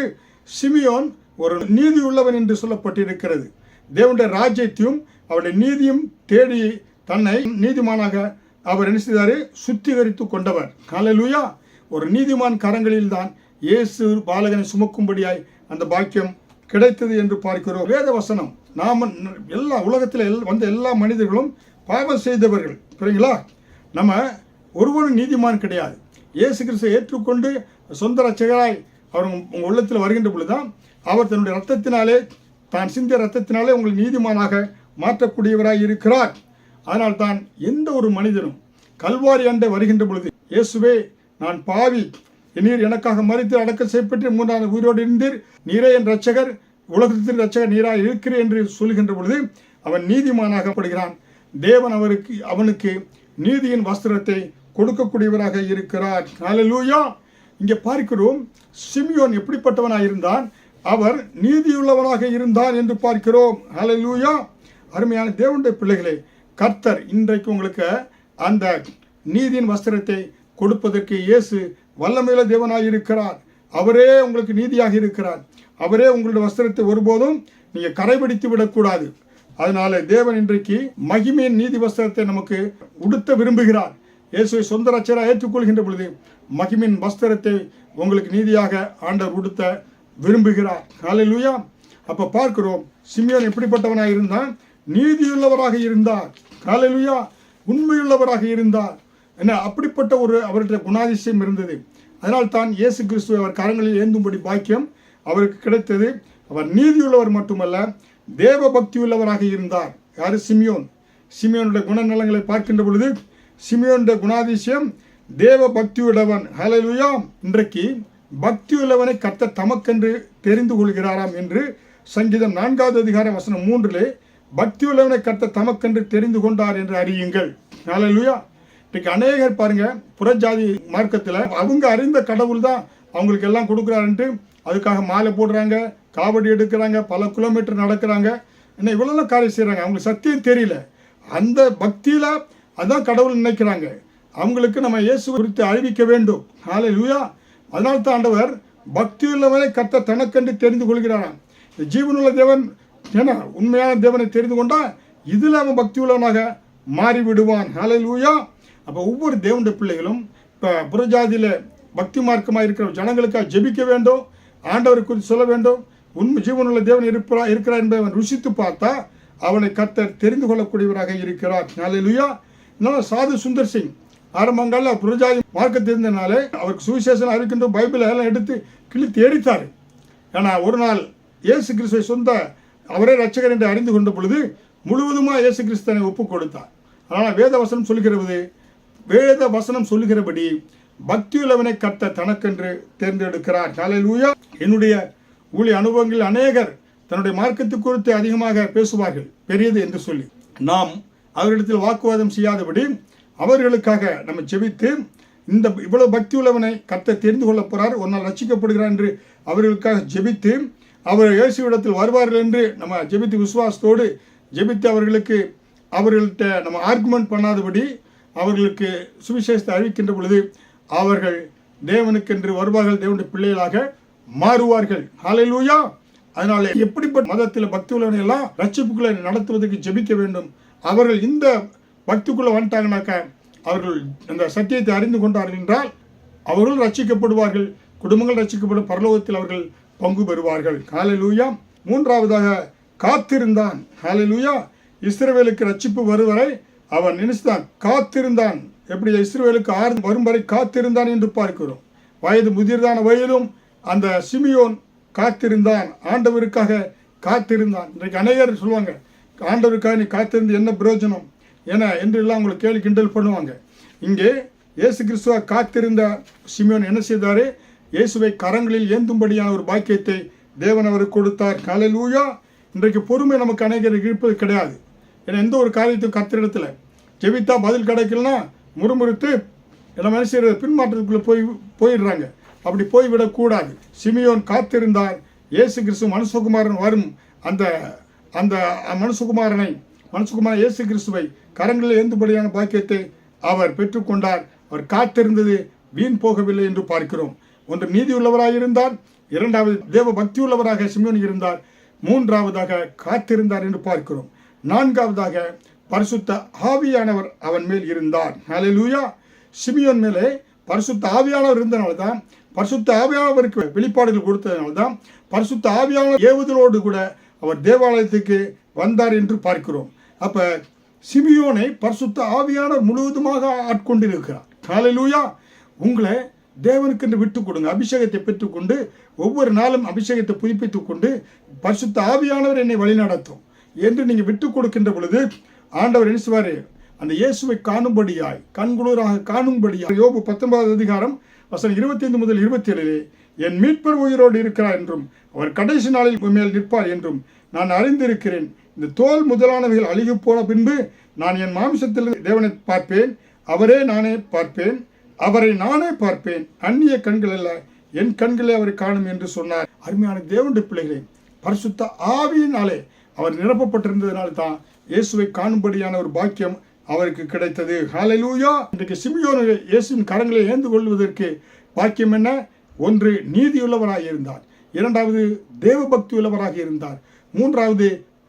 சிமியோன் ஒரு நீதி உள்ளவன் என்று சொல்லப்பட்டிருக்கிறது. தேவனுடைய ராஜ்யத்தையும் அவருடைய நீதியும் தேடி தன்னை நீதிமானாக அவர் என்ன செய்தாரு? சுத்திகரித்து கொண்டவர். ஹல்லேலூயா. ஒரு நீதிமான் கரங்களில் தான் இயேசு பாலகனை சுமக்கும்படியாய் அந்த பாக்கியம் கிடைத்தது என்று பார்க்கிறோம். வேத வசனம், நாம் எல்லா உலகத்தில் வந்த எல்லா மனிதர்களும் பாவம் செய்தவர்கள். புரியுங்களா? நம்ம ஒருவரும் நீதிமான் கிடையாது. இயேசு கிறிஸ்துவை ஏற்றுக்கொண்டு சொந்த இரட்சகராய் அவர் உங்கள் உள்ளத்தில் வருகின்ற பொழுதுதான் அவர் தன்னுடைய ரத்தத்தினாலே, தான் சிந்திய ரத்தத்தினாலே உங்களை நீதிமானாக மாற்றக்கூடியவராய் இருக்கிறார். அதனால் தான் எந்த ஒரு மனிதனும் கல்வாரி அண்டை வருகின்ற பொழுது, இயேசுவே நான் பாவி, நீர் எனக்காக மரித்து அடக்கம் செய்யப்பட்டு 3ஆம் நாள் உயிரோடு இருந்தீர், நீரே என் இரட்சகர், உலகத்தின் இரட்சகர் நீராக இருக்கிறேன் என்று சொல்கின்ற பொழுது அவன் நீதிமானாகப்படுகிறான். தேவன் அவனுக்கு நீதியின் வஸ்திரத்தை கொடுக்கக்கூடியவராக இருக்கிறார். ஹல்லேலூயா. இங்கே பார்க்கிறோம், சிமியோன் எப்படிப்பட்டவனாக இருந்தான்? அவர் நீதியுள்ளவனாக இருந்தான் என்று பார்க்கிறோம். ஹல்லேலூயா. அருமையான தேவனுடைய பிள்ளைகளே, கர்த்தர் இன்றைக்கு உங்களுக்கு அந்த நீதியின் வஸ்திரத்தை கொடுப்பதற்கு இயேசு வல்லமையுள்ள தேவனாக இருக்கிறார். அவரே உங்களுக்கு நீதியாக இருக்கிறார். அவரே உங்களுடைய வஸ்திரத்தை ஒருபோதும் நீங்க கரைபிடித்து விடக்கூடாது. அதனால தேவன் இன்றைக்கு மகிமையின் நீதி வஸ்திரத்தை நமக்கு உடுத்த விரும்புகிறார். இயேசுவை சொந்த இரட்சகராக ஏற்றுக்கொள்கின்ற பொழுது மகிமையின் வஸ்திரத்தை உங்களுக்கு நீதியாக ஆண்டவர் உடுத்த விரும்புகிறார். ஹல்லேலூயா. அப்ப பார்க்கிறோம், சிமியோன் எப்படிப்பட்டவனாக இருந்தான்? நீதியுள்ளவராக இருந்தார். ஹல்லேலூயா. உண்மையுள்ளவராக இருந்தார். என்ன அப்படிப்பட்ட ஒரு அவருடைய குணாதிசயம் இருந்தது. அதனால் தான் இயேசு கிறிஸ்துவை அவர் கரங்களில் ஏந்தும்படி பாக்கியம் அவருக்கு கிடைத்தது. அவர் நீதியுள்ளவர் மட்டுமல்ல, தேவ பக்தி உள்ளவராக இருந்தார். யாரு? சிமியோன். சிமியோனுடைய குணநலங்களை பார்க்கின்ற பொழுது சிமியோனுடைய குணாதிசயம் தேவ பக்தியுள்ளவன். ஹல்லேலூயா. இன்றைக்கு பக்தியுள்ளவனை கர்த்தர் தமக்கென்று தெரிந்து கொள்கிறாராம் என்று சங்கீதம் 4வது அதிகாரம் வசனம் 3 பக்தியுள்ளவனை கர்த்தர் தமக்கென்று தெரிந்து கொண்டார் என்று அறியுங்கள். ஹல்லேலூயா. இன்றைக்கு அநேகர் பாருங்க, புறஜாதி மார்க்கத்தில் அவங்க அறிந்த கடவுள் தான் அவங்களுக்கு எல்லாம் கொடுக்குறாருன்ட்டு அதுக்காக மாலை போடுறாங்க, காவடி எடுக்கிறாங்க, பல கிலோமீட்டர் நடக்கிறாங்க, என்ன இவ்வளோ காரியம் செய்கிறாங்க. அவங்களுக்கு சத்தியம் தெரியல. அந்த பக்தியில் அதான் கடவுள் நினைக்கிறாங்க. அவங்களுக்கு நம்ம இயேசு குறித்து அறிவிக்க வேண்டும். ஹல்லேலூயா. அதனால தான் ஆண்டவர் பக்தியுள்ளவனை கர்த்தர் தனக்கென்று தெரிந்து கொள்கிறாராம். ஜீவனுள்ள தேவன், ஏன்னா உண்மையான தேவனை தெரிந்து கொண்டா இதில் அவன் பக்தி உள்ளவனாக மாறிவிடுவான். ஹல்லேலூயா. அப்போ ஒவ்வொரு தேவனுடைய பிள்ளைகளும் இப்போ புறஜாதியில் பக்தி மார்க்கமாக இருக்கிற ஜனங்களுக்காக ஜெபிக்க வேண்டும், ஆண்டவரை குறித்து சொல்ல வேண்டும். உண்மை ஜீவனுள்ள தேவன் இருக்கிறார் என்பதை அவன் ருசித்து பார்த்தா அவனை கர்த்தர் தெரிந்து கொள்ளக்கூடியவராக இருக்கிறார். ஹல்லேலூயா. இன்னும் சாது சுந்தர் சிங் ஆரம்பங்களில் புறஜாதி மார்க்கத்தில் இருந்தனாலே அவருக்கு சுவிசேஷம் அறிவிக்கின்ற பைபிளை எல்லாம் எடுத்து கிழித்து எரித்தார். ஏன்னா ஒரு நாள் இயேசு கிறிஸ்துவை சொந்த அவரே ரட்சகர் என்று அறிந்து கொண்ட பொழுது முழுவதுமாக இயேசு கிறிஸ்துவை ஒப்புக் கொடுத்தார். அதனால் வேத வசனம் சொல்லுகிறபடி பக்தியுள்ளவனை கர்த்தர் தனக்கென்று தேர்ந்தெடுக்கிறார். ஹல்லேலூயா. என்னுடைய ஊழிய அனுபவங்களில் அநேகர் தன்னுடைய மார்க்கத்தை குறித்து அதிகமாக பேசுவார்கள், பெரியது என்று சொல்லி. நாம் அவர்களிடத்தில் வாக்குவாதம் செய்யாதபடி அவர்களுக்காக நம்ம ஜெபித்து, இந்த இவ்வளவு பக்தி உள்ளவனை கர்த்தர் தெரிந்து கொள்ள போறார், ஒரு நாள் ரட்சிக்கப்படுகிறார் என்று அவர்களுக்காக ஜெபித்து, அவர் இயேசுவிடத்தில் வருவார்கள் என்று நம்ம ஜெபித்து விசுவாசத்தோடு ஜெபித்து அவர்கள்ட்ட நம்ம ஆர்குமெண்ட் பண்ணாதபடி அவர்களுக்கு சுவிசேஷத்தை அறிவிக்கின்ற பொழுது அவர்கள் தேவனுக்கென்று வருவார்கள், தேவனுடைய பிள்ளைகளாக மாறுவார்கள். ஹல்லேலூயா. அதனால எப்படிப்பட்ட மதத்தில் பக்தி உள்ளவனை எல்லாம் ரட்சிப்புக்குள்ளே நடத்துவதற்கு ஜெபிக்க வேண்டும். அவர்கள் இந்த பக்திக்குள்ளே வந்துட்டாங்கனாக்க, அவர்கள் அந்த சத்தியத்தை அறிந்து கொண்டார்கள் என்றால் அவர்கள் ரட்சிக்கப்படுவார்கள், குடும்பங்கள் ரட்சிக்கப்படும், பரலோகத்தில் அவர்கள் பங்கு பெறுவார்கள். ஹல்லேலூயா. மூன்றாவதாக காத்திருந்தான். ஹல்லேலூயா. இஸ்ரவேலுக்கு ரட்சிப்பு வருவரை அவன் நினைச்சுதான் காத்திருந்தான். எப்படி இஸ்ரவேலுக்கு வரும் வரை காத்திருந்தான் என்று பார்க்கிறோம். வயது முதிர்தான வயதிலும் அந்த சிமியோன் காத்திருந்தான், ஆண்டவருக்காக காத்திருந்தான். இன்றைக்கு அநேகர் சொல்லுவாங்க, ஆண்டவருக்காக நீ காத்திருந்து என்ன பிரயோஜனம் என்று எல்லாம் உங்களை கேள்வி கிண்டல் பண்ணுவாங்க. இங்கே இயேசு கிறிஸ்துவ காத்திருந்த சிமியோன் என்ன செய்தாரு? இயேசுவை கரங்களில் ஏந்தும்படியான ஒரு பாக்கியத்தை தேவன் அவருக்கு கொடுத்தார். ஹல்லேலூயா. இன்றைக்கு பொறுமை நமக்கு அநேகர் இருப்பது கிடையாது. ஏன்னா எந்த ஒரு காரியத்தையும் கத்திரிடத்தில் ஜெபித்தா பதில் கிடைக்கலன்னா முறுமுறுத்து நம்ம என்ன செய்யறது, பின்மாற்றத்துக்குள்ளே போயிடுறாங்க. அப்படி போய்விடக்கூடாது. சிமியோன் காத்திருந்தார். இயேசு கிறிஸ்து மனுஷகுமாரன் வரும் அந்த அந்த மனுஷகுமாரன் இயேசு கிறிஸ்துவை கரங்களில் ஏந்தும்படியான பாக்கியத்தை அவர் பெற்றுக்கொண்டார். அவர் காத்திருந்தது வீண் போகவில்லை என்று பார்க்கிறோம். ஒன்று நீதி உள்ளவராக இருந்தார், இரண்டாவது தேவ பக்தி உள்ளவராக சிமியோன் இருந்தார், மூன்றாவதாக காத்திருந்தார் என்று பார்க்கிறோம். நான்காவதாக பரிசுத்த ஆவியானவர் அவன் மேல் இருந்தார். ஹல்லேலூயா. சிமியோன் மேலே பரிசுத்த ஆவியானவர் இருந்தனால்தான், பரிசுத்த ஆவியானவருக்கு வெளிப்பாடுகள் கொடுத்ததுனால்தான் பரிசுத்த ஆவியானவர் ஏவுதலோடு கூட அவர் தேவாலயத்துக்கு வந்தார் என்று பார்க்கிறோம். அப்ப சிமியோனை பரிசுத்த ஆவியானவர் முழுவதுமாக ஆட்கொண்டிருக்கிறார். ஹல்லேலூயா. உங்களை தேவனுக்கென்று விட்டு கொடுங்க. அபிஷேகத்தை பெற்றுக்கொண்டு ஒவ்வொரு நாளும் அபிஷேகத்தை புதுப்பித்துக் கொண்டு பரிசுத்த ஆவியானவர் என்னை வழிநடத்தும் என்று நீங்கள் விட்டு கொடுக்கின்ற பொழுது ஆண்டவர் என்ன செய்வார்? அந்த இயேசுவை காணும்படியாய், கண்குளிராக காணும்படியாய். யோபு 19வது அதிகாரம் வசனம் 25 முதல் 27 என் மீட்பர் உயிரோடு இருக்கிறார் என்றும் அவர் கடைசி நாளில் மேல் நிற்பார் என்றும் நான் அறிந்திருக்கிறேன். இந்த தோல் முதலானவைகள் அழுகி போன பின்பு நான் என் மாம்சத்தில் தேவனை பார்ப்பேன், அவரை நானே பார்ப்பேன், அந்நிய கண்கள் அல்ல, என் கண்களே அவரை காணும் என்று சொன்னார். அருமையான தேவனுடைய பிள்ளைகளே, பரிசுத்த ஆவியினாலே அவர் நிரப்பப்பட்டிருந்ததனால தான் இயேசுவை காணும்படியான ஒரு பாக்கியம் அவருக்கு கிடைத்தது. ஹல்லேலூயா. இன்றைக்கு சிமியோன் இயேசுவின் கரங்களை ஏந்து கொள்வதற்கு பாக்கியம் என்ன? ஒன்று, நீதியுள்ளவராக இருந்தார். இரண்டாவது, தேவ பக்தி உள்ளவராக இருந்தார். மூன்றாவது,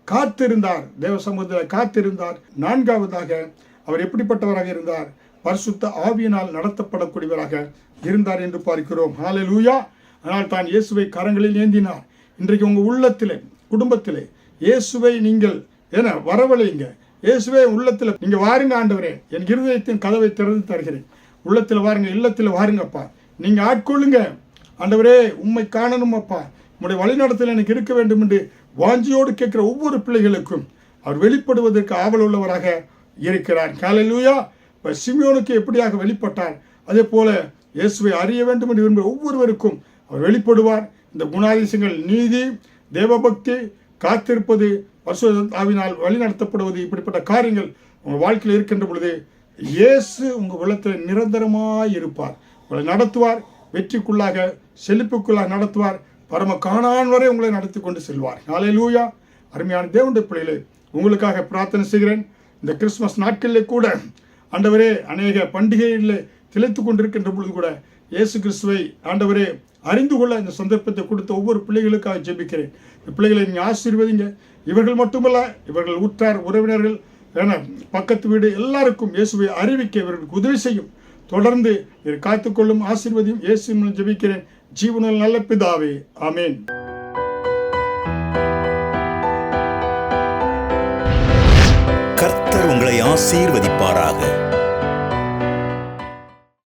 காத்திருந்தார், தேவ சமூகத்தில் காத்திருந்தார். நான்காவதாக அவர் எப்படிப்பட்டவராக இருந்தார்? பரிசுத்த ஆவியினால் நடத்தப்படக்கூடியவராக இருந்தார் என்று பார்க்கிறோம். ஹல்லேலூயா. அதனால் தான் இயேசுவை கரங்களில் ஏந்தினார். இன்றைக்கு உங்கள் உள்ளத்திலே, குடும்பத்திலே இயேசுவை நீங்கள் வரவழைங்க. இயேசுவே உள்ளத்தில் நீங்க வாருங்க ஆண்டவரே, என் இருதயத்தின் கதவை திறந்து தருகிறேன். உள்ளத்தில் வாருங்க, இல்லத்தில் வாருங்கப்பா, நீங்க ஆட்கொள்ளுங்க ஆண்டவரே. உம்மை காணணும் அப்பா, உம்முடைய வழிநடத்தல் எனக்கு இருக்க வேண்டும் என்று வாஞ்சியோடு கேட்கிற ஒவ்வொரு பிள்ளைகளுக்கும் அவர் வெளிப்படுவதற்கு ஆவல் உள்ளவராக இருக்கிறார். ஹல்லேலூயா. சிமியோனுக்கு எப்படியாக வெளிப்பட்டார், அதே போல இயேசுவை அறிய வேண்டும் என்று விரும்புகிற ஒவ்வொருவருக்கும் அவர் வெளிப்படுவார். இந்த குணாதிசயங்கள், நீதி, தேவபக்தி, காத்திருப்பது, பரிசுத்த ஆவியினால் வழி நடத்தப்படுவது, இப்படிப்பட்ட காரியங்கள் உங்கள் வாழ்க்கையில் இருக்கின்ற பொழுது இயேசு உங்கள் உள்ளத்தில் நிரந்தரமாய் இருப்பார். உங்களை நடத்துவார், வெற்றிக்குள்ளாக செழிப்புக்குள்ளாக நடத்துவார். பரம காணான் வரை உங்களை நடத்தி கொண்டு செல்வார். ஹல்லேலூயா. அருமையான தேவனுடைய பிள்ளைகளே, உங்களுக்காக பிரார்த்தனை செய்கிறேன். இந்த கிறிஸ்துமஸ் நாட்களிலே கூட ஆண்டவரே, அநேக பண்டிகைகளில் திளைத்து கொண்டிருக்கின்ற பொழுது கூட இயேசு கிறிஸ்துவை ஆண்டவரே அறிந்து கொள்ள இந்த சந்தர்ப்பத்தை கொடுத்த ஒவ்வொரு பிள்ளைகளுக்காக ஜெபிக்கிறேன். இந்த பிள்ளைகளை நீங்கள் ஆசீர்வதிங்க. இவர்கள் மட்டுமல்ல, இவர்கள் உற்றார் உறவினர்கள், பக்கத்து வீடு எல்லாருக்கும் இயேசுவை அறிவிக்க இவர்களுக்கு உதவி செய்யும். தொடர்ந்து இதை காத்துக்கொள்ளும், ஆசீர்வதியும். இயேசு மூலம் ஜெபிக்கிறேன் ஜீவனுள்ள நல்ல பிதாவே, ஆமென். கர்த்தர் உங்களை ஆசீர்வதிப்பாராக.